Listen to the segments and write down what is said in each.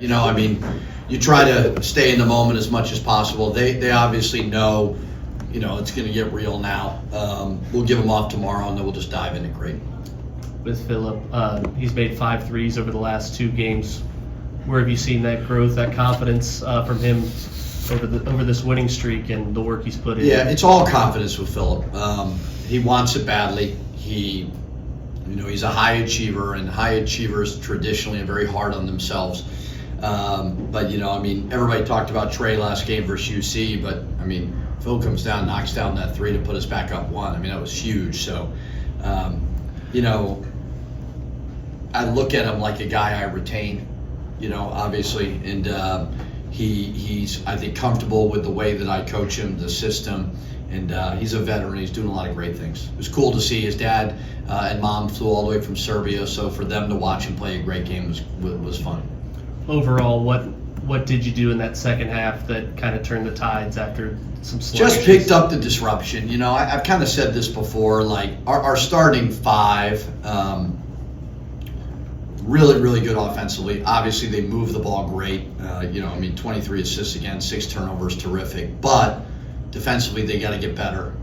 You know, I mean, you try to stay in the moment as much as possible. They obviously know, you know, it's going to get real now. We'll give them off tomorrow, and then we'll just dive into great. With Philip, he's made 5 threes over the last 2 games. Where have you seen that growth, that confidence from him over this winning streak and the work he's put in? Yeah, it's all confidence with Philip. He wants it badly. He's a high achiever, and high achievers traditionally are very hard on themselves. But, you know, I mean, everybody talked about Trey last game versus UC, but, I mean, Phil comes down, knocks down that 3 to put us back up 1. I mean, that was huge. So, you know, I look at him like a guy I retain, you know, obviously, and he's, I think, comfortable with the way that I coach him, the system, and he's a veteran. He's doing a lot of great things. It was cool to see his dad and mom flew all the way from Serbia, so for them to watch him play a great game was fun. Overall, what did you do in that second half that kind of turned the tides after some sluggishness? Just picked up the disruption. You know, I've kind of said this before, like our starting 5, really, really good offensively. Obviously, they move the ball great. 23 assists again, 6 turnovers, terrific. But defensively, they got to get better.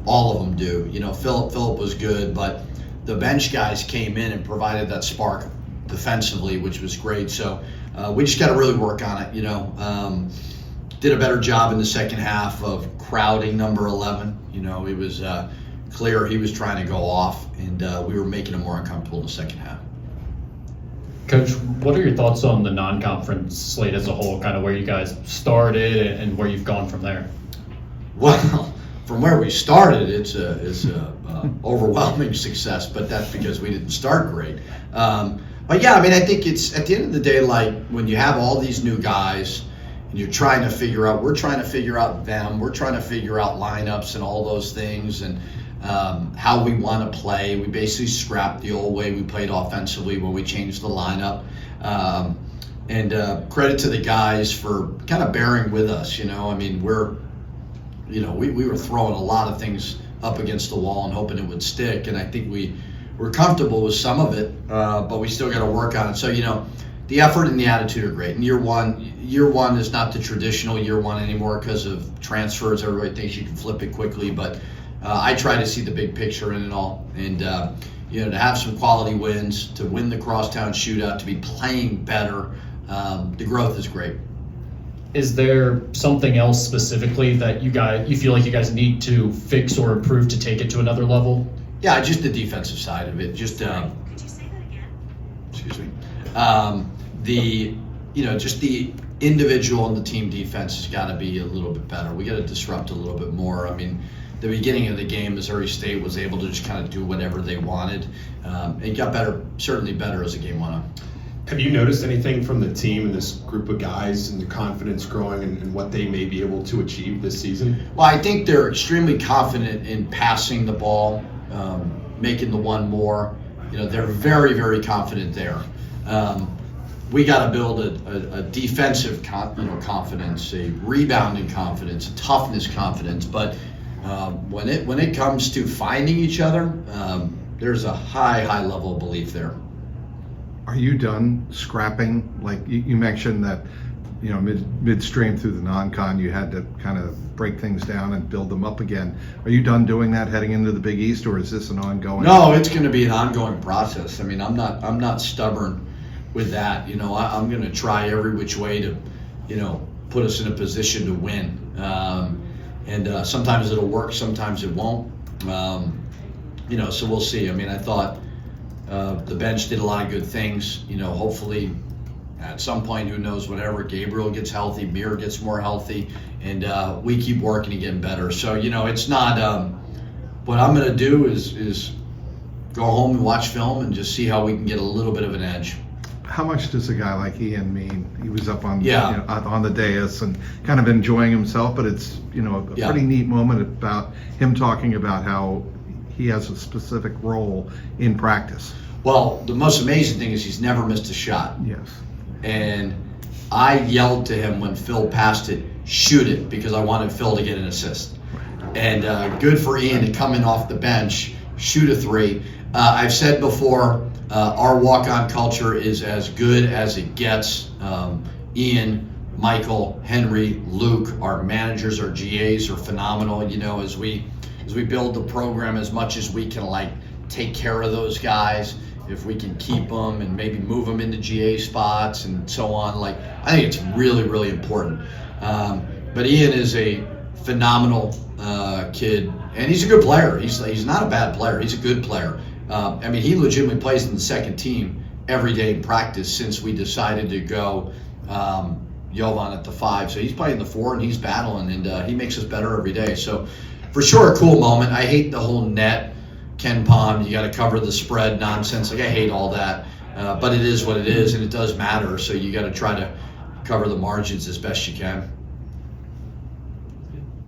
All of them do. You know, Philip was good, but the bench guys came in and provided that spark defensively, which was great. So we just got to really work on it. You know, did a better job in the second half of crowding number 11. You know, it was clear he was trying to go off, and we were making him more uncomfortable in the second half. Coach, what are your thoughts on the non-conference slate as a whole, kind of where you guys started and where you've gone from there? Well, from where we started, it's a overwhelming success, but that's because we didn't start great. But yeah, I mean, I think it's at the end of the day, like when you have all these new guys and you're trying to figure out, we're trying to figure out them, we're trying to figure out lineups and all those things, and how we want to play. We basically scrapped the old way we played offensively when we changed the lineup. And credit to the guys for kind of bearing with us. You know, I mean, we were throwing a lot of things up against the wall and hoping it would stick, and I think we're comfortable with some of it, but we still got to work on it. So, you know, the effort and the attitude are great. And year one is not the traditional year one anymore because of transfers. Everybody thinks you can flip it quickly, but I try to see the big picture in it all. And, to have some quality wins, to win the crosstown shootout, to be playing better, the growth is great. Is there something else specifically that you feel like you guys need to fix or improve to take it to another level? Yeah, just the defensive side of it. Just Could you say that again? excuse me. Just the individual and the team defense has got to be a little bit better. We got to disrupt a little bit more. I mean, the beginning of the game, Missouri State was able to just kind of do whatever they wanted. It got better, certainly better as the game went on. Have you noticed anything from the team and this group of guys and the confidence growing and what they may be able to achieve this season? Well, I think they're extremely confident in passing the ball, making the one more. You know, they're very, very confident there. We got to build a defensive confidence, a rebounding confidence, a toughness confidence. But when it comes to finding each other, there's a high level of belief there. Are you done scrapping? Like you mentioned that, you know, midstream through the non-con, you had to kind of break things down and build them up again. Are you done doing that heading into the Big East, or is this an ongoing? No, it's going to be an ongoing process. I mean, I'm not stubborn with that. You know, I'm going to try every which way to, you know, put us in a position to win. And sometimes it'll work, sometimes it won't. So we'll see. I mean, I thought the bench did a lot of good things. You know, hopefully at some point, who knows, whatever, Gabriel gets healthy, Mir gets more healthy, and we keep working and getting better. So, you know, it's not, what I'm going to do is go home and watch film and just see how we can get a little bit of an edge. How much does a guy like Ian mean? He was up on Yeah. on the dais and kind of enjoying himself, but it's, you know, a Yeah. pretty neat moment about him talking about how he has a specific role in practice. Well, the most amazing thing is he's never missed a shot. Yes. And I yelled to him when Phil passed it, shoot it, because I wanted Phil to get an assist. And good for Ian to come in off the bench, shoot a 3. I've said before, Our walk-on culture is as good as it gets. Ian, Michael, Henry, Luke, our managers, our GAs are phenomenal. You know, as we build the program, as much as we can like take care of those guys, if we can keep them and maybe move them into GA spots and so on, like I think it's really, really important. But Ian is a phenomenal kid, and he's a good player. He's not a bad player. He's a good player. I mean, he legitimately plays in the second team every day in practice since we decided to go Jovan at the 5. So he's playing the 4 and he's battling, and he makes us better every day. So for sure, a cool moment. I hate the whole net, Ken Pom, you got to cover the spread nonsense. Like I hate all that, but it is what it is, and it does matter. So you got to try to cover the margins as best you can.